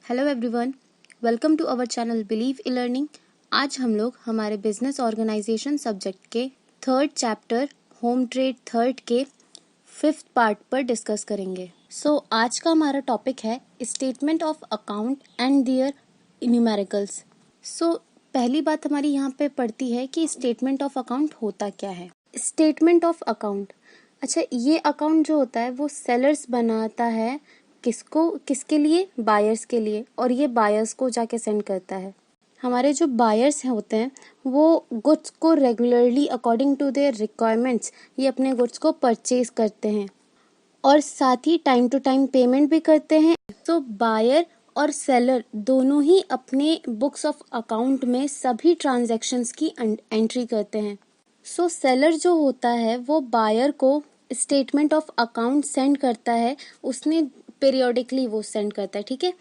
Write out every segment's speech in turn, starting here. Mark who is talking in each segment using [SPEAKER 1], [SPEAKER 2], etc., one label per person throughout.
[SPEAKER 1] Hello everyone, welcome to our channel believe E learning. आज हम लोग हमारे बिजनेस ऑर्गेनाइजेशन सब्जेक्ट के third chapter home trade third के फिफ्थ पार्ट पर डिस्कस करेंगे। आज का हमारा टॉपिक है statement of account and their numericals. पहली बात हमारी यहाँ पे पड़ती है कि स्टेटमेंट ऑफ अकाउंट होता क्या है। स्टेटमेंट ऑफ अकाउंट, अच्छा, ये अकाउंट जो होता है वो सेलर्स बनाता है किसके लिए? बायर्स के लिए, और ये बायर्स को जाके सेंड करता है। हमारे जो बायर्स होते हैं वो गुड्स को regularly according to their requirements ये अपने गुड्स को परचेज करते हैं और साथ ही टाइम टू टाइम पेमेंट भी करते हैं। तो बायर और सेलर दोनों ही अपने बुक्स ऑफ अकाउंट में सभी ट्रांजैक्शंस की एंट्री करते हैं। सेलर जो होता है वो बायर को स्टेटमेंट ऑफ अकाउंट सेंड करता है, उसने पीरियोडिकली वो सेंड करता है, ठीक है।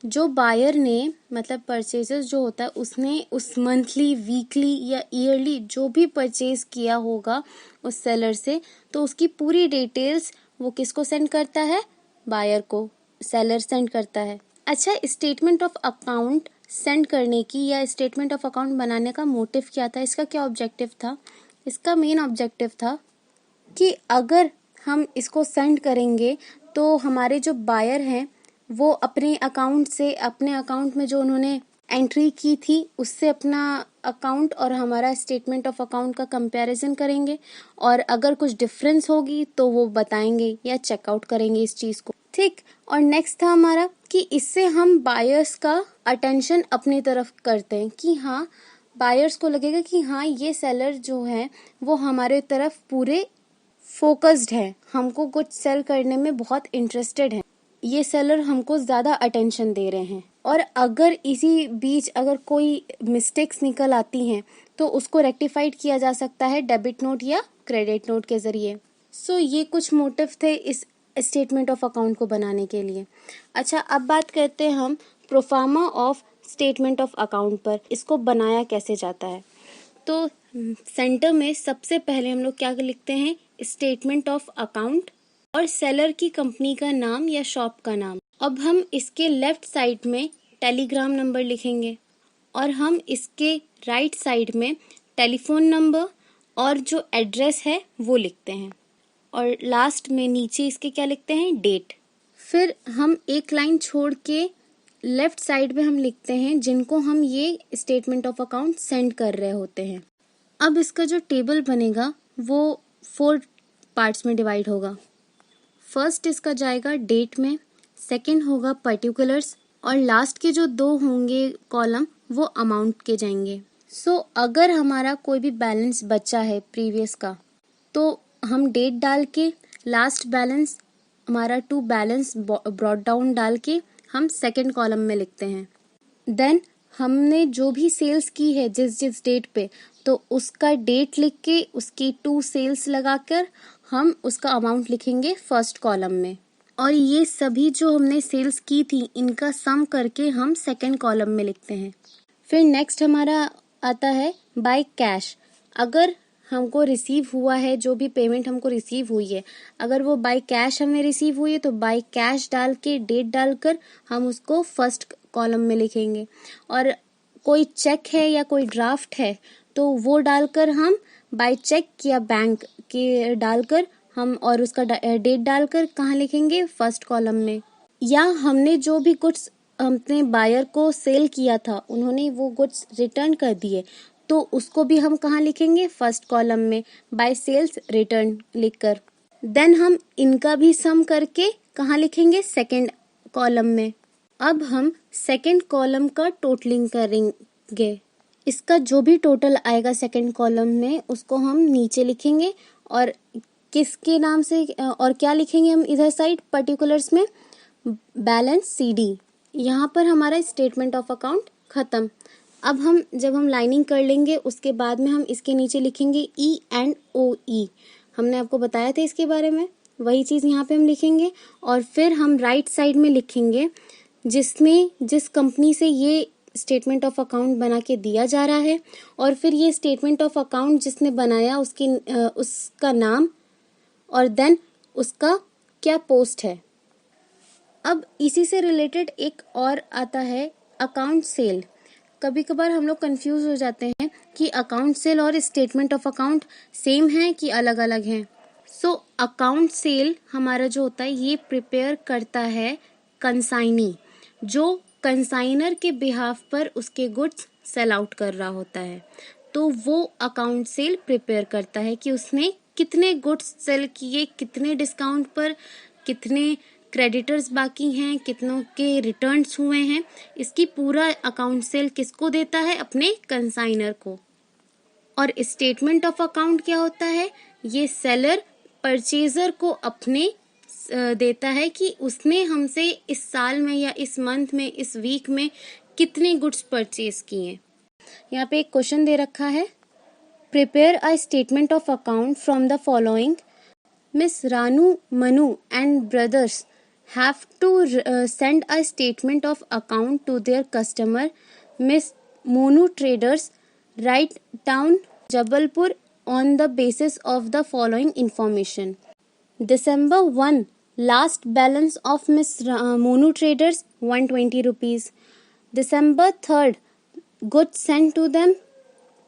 [SPEAKER 1] जो बायर ने मतलब परचेजेस जो होता है उसने उस मंथली, वीकली या ईयरली जो भी परचेज किया होगा उस सेलर से, तो उसकी पूरी डिटेल्स वो किसको सेंड करता है? बायर को सेलर सेंड करता है। अच्छा, स्टेटमेंट ऑफ अकाउंट सेंड करने की या स्टेटमेंट ऑफ अकाउंट बनाने का मोटिव क्या था? इसका क्या ऑब्जेक्टिव था? इसका मेन ऑब्जेक्टिव था कि अगर हम इसको सेंड करेंगे तो हमारे जो बायर हैं वो अपने अकाउंट से, अपने अकाउंट में जो उन्होंने एंट्री की थी उससे अपना अकाउंट और हमारा स्टेटमेंट ऑफ अकाउंट का कंपैरिजन करेंगे, और अगर कुछ डिफरेंस होगी तो वो बताएंगे या चेकआउट करेंगे इस चीज को, ठीक। और नेक्स्ट था हमारा कि इससे हम बायर्स का अटेंशन अपनी तरफ करते हैं कि हाँ, बायर्स को लगेगा कि हाँ, ये सेलर जो है वो हमारे तरफ पूरे फोकस्ड है, हमको कुछ सेल करने में बहुत इंटरेस्टेड है, ये सेलर हमको ज्यादा अटेंशन दे रहे हैं। और अगर इसी बीच अगर कोई मिस्टेक्स निकल आती हैं तो उसको रेक्टिफाइड किया जा सकता है डेबिट नोट या क्रेडिट नोट के जरिए। ये कुछ मोटिव थे इस स्टेटमेंट ऑफ अकाउंट को बनाने के लिए। अच्छा, अब बात करते हैं हम proforma of statement of account पर, इसको बनाया कैसे जाता है। तो सेंटर में सबसे पहले हम लोग क्या लिखते हैं? स्टेटमेंट ऑफ अकाउंट और सेलर की कंपनी का नाम या शॉप का नाम। अब हम इसके लेफ्ट साइड में टेलीग्राम नंबर लिखेंगे और हम इसके राइट साइड में टेलीफोन नंबर और जो एड्रेस है वो लिखते हैं, और लास्ट में नीचे इसके क्या लिखते हैं? डेट। फिर हम एक लाइन छोड़ के लेफ्ट साइड में हम लिखते हैं जिनको हम ये स्टेटमेंट ऑफ अकाउंट सेंड कर रहे होते हैं। अब इसका जो टेबल बनेगा वो 4 पार्ट्स में डिवाइड होगा। फर्स्ट इसका जाएगा डेट में, सेकंड होगा पर्टिकुलर्स, और लास्ट के जो 2 होंगे कॉलम वो अमाउंट के जाएंगे। अगर हमारा कोई भी बैलेंस बचा है प्रीवियस का तो हम डेट डाल के लास्ट बैलेंस हमारा टू बैलेंस ब्रॉट डाउन डाल के हम सेकंड कॉलम में लिखते हैं। देन हमने जो भी सेल्स की है जिस डेट पे, तो उसका डेट लिख के उसकी 2 सेल्स लगाकर हम उसका अमाउंट लिखेंगे फर्स्ट कॉलम में, और ये सभी जो हमने सेल्स की थी इनका सम करके हम सेकंड कॉलम में लिखते हैं। फिर नेक्स्ट हमारा आता है बाय कैश। अगर हमको रिसीव हुआ है, जो भी पेमेंट हमको रिसीव हुई है, अगर वो बाय कैश हमें रिसीव हुई है तो बाय कैश डाल के डेट डालकर हम उसको फर्स्ट कॉलम में लिखेंगे, और कोई चेक है या कोई ड्राफ्ट है तो वो डालकर हम बाय चेक या बैंक के डालकर हम और उसका डेट डालकर कहाँ लिखेंगे? फर्स्ट कॉलम में। या हमने जो भी गुड्स अपने बायर को सेल किया था, उन्होंने वो गुड्स रिटर्न कर दिए, तो उसको भी हम कहाँ लिखेंगे? फर्स्ट कॉलम में, बाय सेल्स रिटर्न लिखकर। देन हम इनका भी सम करके कहाँ लिखेंगे? सेकंड कॉलम में। अब हम सेकंड कॉलम का टोटलिंग करेंगे, इसका जो भी टोटल आएगा सेकंड कॉलम में उसको हम नीचे लिखेंगे, और किसके नाम से और क्या लिखेंगे हम इधर साइड पर्टिकुलर्स में? Balance CD। यहाँ पर हमारा स्टेटमेंट ऑफ अकाउंट खत्म। अब हम जब हम लाइनिंग कर लेंगे उसके बाद में हम इसके नीचे लिखेंगे E&OE। हमने आपको बताया था इसके बारे में, वही चीज यहाँ पे हम लिखेंगे, और फिर हम राइट साइड में लिखेंगे जिसमें जिस कंपनी से ये स्टेटमेंट ऑफ अकाउंट बना के दिया जा रहा है, और फिर ये स्टेटमेंट ऑफ अकाउंट जिसने बनाया उसका नाम, और देन उसका क्या पोस्ट है। अब इसी से रिलेटेड एक और आता है अकाउंट सेल। कभी कभार हम लोग कंफ्यूज हो जाते हैं कि अकाउंट सेल और स्टेटमेंट ऑफ अकाउंट सेम है कि अलग अलग हैं। सो अकाउंट सेल हमारा जो होता है ये प्रिपेयर करता है कंसाइनी, जो कंसाइनर के बिहाफ पर उसके गुड्स सेल आउट कर रहा होता है। तो वो अकाउंट सेल प्रिपेयर करता है कि उसने कितने गुड्स सेल किए, कितने डिस्काउंट पर, कितने क्रेडिटर्स बाकी हैं, कितनों के रिटर्न्स हुए हैं। इसकी पूरा अकाउंट सेल किसको देता है? अपने कंसाइनर को। और स्टेटमेंट ऑफ अकाउंट क्या होता है? ये सेलर परचेजर को अपने देता है कि उसने हमसे इस साल में या इस मंथ में, इस वीक में कितने गुड्स परचेज किए। यहाँ पे एक क्वेश्चन दे रखा है, prepare a statement of account from the following. Miss Ranu, Manu and brothers have to send a statement of account to their customer, Miss Monu Traders, write down Jabalpur on the basis of the following information. December 1, last balance of Miss Monu Traders 120 rupees. December 3rd, goods sent to them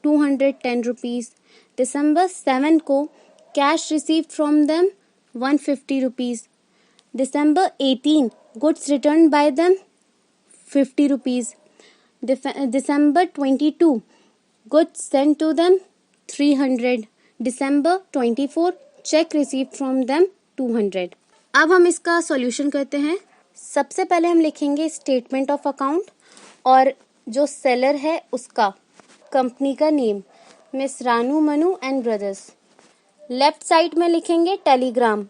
[SPEAKER 1] 210 rupees. December 7 को cash received from them 150 rupees. December 18, goods returned by them 50 rupees. December 22, goods sent to them 300. December 24, check received from them 200. अब हम इसका solution करते हैं। सबसे पहले हम लिखेंगे स्टेटमेंट ऑफ अकाउंट और जो सेलर है उसका कंपनी का name, miss Ranu, Manu and brothers. Left side में लिखेंगे टेलीग्राम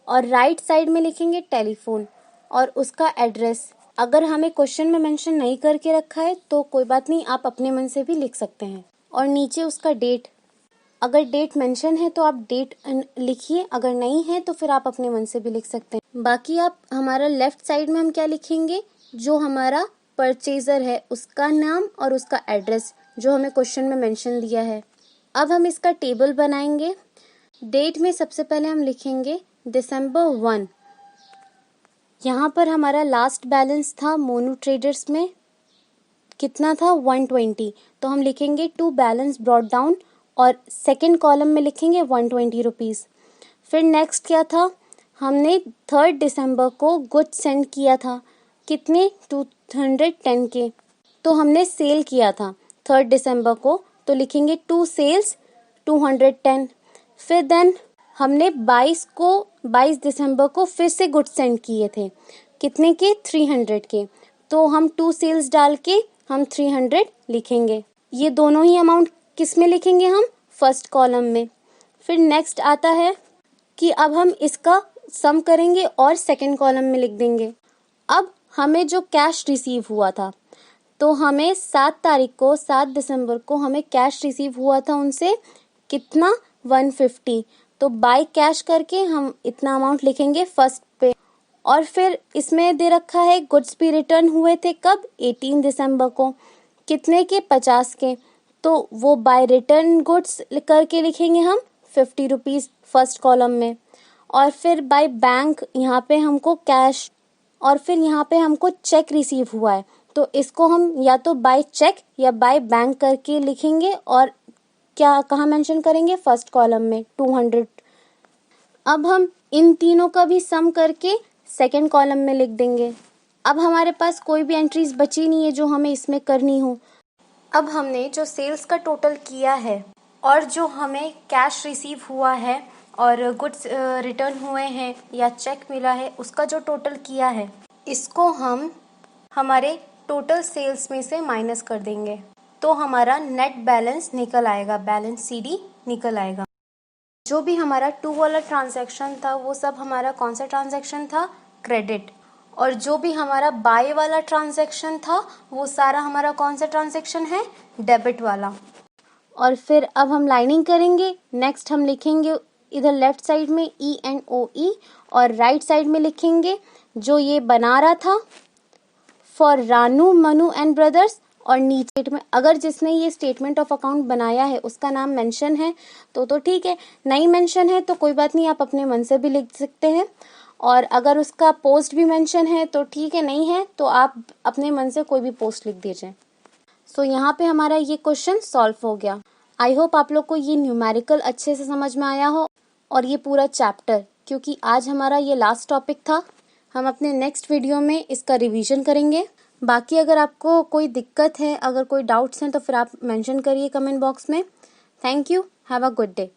[SPEAKER 1] और राइट साइड में लिखेंगे टेलीफोन और उसका एड्रेस। अगर हमें क्वेश्चन में मेंशन नहीं करके रखा है तो कोई बात नहीं, आप अपने मन से भी लिख सकते हैं। और नीचे उसका डेट, अगर डेट मेंशन है तो आप डेट लिखिए, अगर नहीं है तो फिर आप अपने मन से भी लिख सकते हैं। बाकी आप हमारा लेफ्ट साइड में हम क्या लिखेंगे, जो हमारा परचेजर है उसका नाम और उसका एड्रेस जो हमें क्वेश्चन में मेंशन दिया है। अब हम इसका टेबल बनाएंगे। डेट में सबसे पहले हम लिखेंगे December 1। यहाँ पर हमारा लास्ट बैलेंस था मोनू ट्रेडर्स में, कितना था 120, तो हम लिखेंगे टू बैलेंस ब्रॉट डाउन और सेकेंड कॉलम में लिखेंगे 120 रुपीज़। फिर नेक्स्ट क्या था, हमने 3 दिसंबर को गुड्स सेंड किया था, कितने 210 के, तो हमने सेल किया था 3 दिसंबर को, तो लिखेंगे टू सेल्स 210। फिर देन हमने 22 दिसंबर को फिर से गुड्स सेंड किए थे, कितने के 300 के, तो हम टू सेल्स डाल के हम 300 लिखेंगे। ये दोनों ही अमाउंट किस में लिखेंगे हम? फर्स्ट कॉलम में। फिर नेक्स्ट आता है कि अब हम इसका सम करेंगे और सेकंड कॉलम में लिख देंगे। अब हमें जो कैश रिसीव हुआ था, तो हमें 7 दिसंबर को हमें कैश रिसीव हुआ था उनसे, कितना 150, तो बाय कैश करके हम इतना अमाउंट लिखेंगे फर्स्ट पे। और फिर इसमें दे रखा है गुड्स भी रिटर्न हुए थे कब? 18 दिसंबर को, कितने के? 50 के, तो वो बाय रिटर्न गुड्स करके लिखेंगे हम 50 रुपीज़ फर्स्ट कॉलम में। और फिर बाय बैंक यहाँ पे हमको कैश, और फिर यहाँ पे हमको चेक रिसीव हुआ है, तो इसको हम या तो बाय चेक या बाय बैंक करके लिखेंगे और क्या कहाँ मेंशन करेंगे? फर्स्ट कॉलम में 200। अब हम इन तीनों का भी सम करके सेकंड कॉलम में लिख देंगे। अब हमारे पास कोई भी एंट्रीज बची नहीं है जो हमें इसमें करनी हो। अब हमने जो सेल्स का टोटल किया है और जो हमें कैश रिसीव हुआ है और गुड्स रिटर्न हुए हैं या चेक मिला है, उसका जो टोटल किया है, इसको हम हमारे टोटल सेल्स में से माइनस कर देंगे, तो हमारा नेट बैलेंस निकल आएगा, बैलेंस CD निकल आएगा। जो भी हमारा 2 वाला ट्रांजैक्शन था वो सब हमारा कौन सा ट्रांजैक्शन था? क्रेडिट। और जो भी हमारा बाय वाला ट्रांजैक्शन था वो सारा हमारा कौन सा ट्रांजैक्शन है? डेबिट वाला। और फिर अब हम लाइनिंग करेंगे। नेक्स्ट हम लिखेंगे इधर लेफ्ट साइड में ENOE और राइट साइड में लिखेंगे जो ये बना रहा था for Ranu, Manu and brothers, और नीचे में अगर जिसने ये स्टेटमेंट ऑफ अकाउंट बनाया है उसका नाम मेंशन है तो ठीक है, नहीं मेंशन है तो कोई बात नहीं, आप अपने मन से भी लिख सकते हैं। और अगर उसका पोस्ट भी मेंशन है तो ठीक है, नहीं है तो आप अपने मन से कोई भी पोस्ट लिख दीजिए। सो यहाँ पे हमारा ये क्वेश्चन सॉल्व हो गया। आई होप आप लोग को ये न्यूमेरिकल अच्छे से समझ में आया हो और ये पूरा चैप्टर, क्योंकि आज हमारा ये लास्ट टॉपिक था। हम अपने नेक्स्ट वीडियो में इसका रिवीजन करेंगे। बाकी अगर आपको कोई दिक्कत है, अगर कोई डाउट्स हैं तो फिर आप मेंशन करिए कमेंट बॉक्स में। Thank you, have a good day.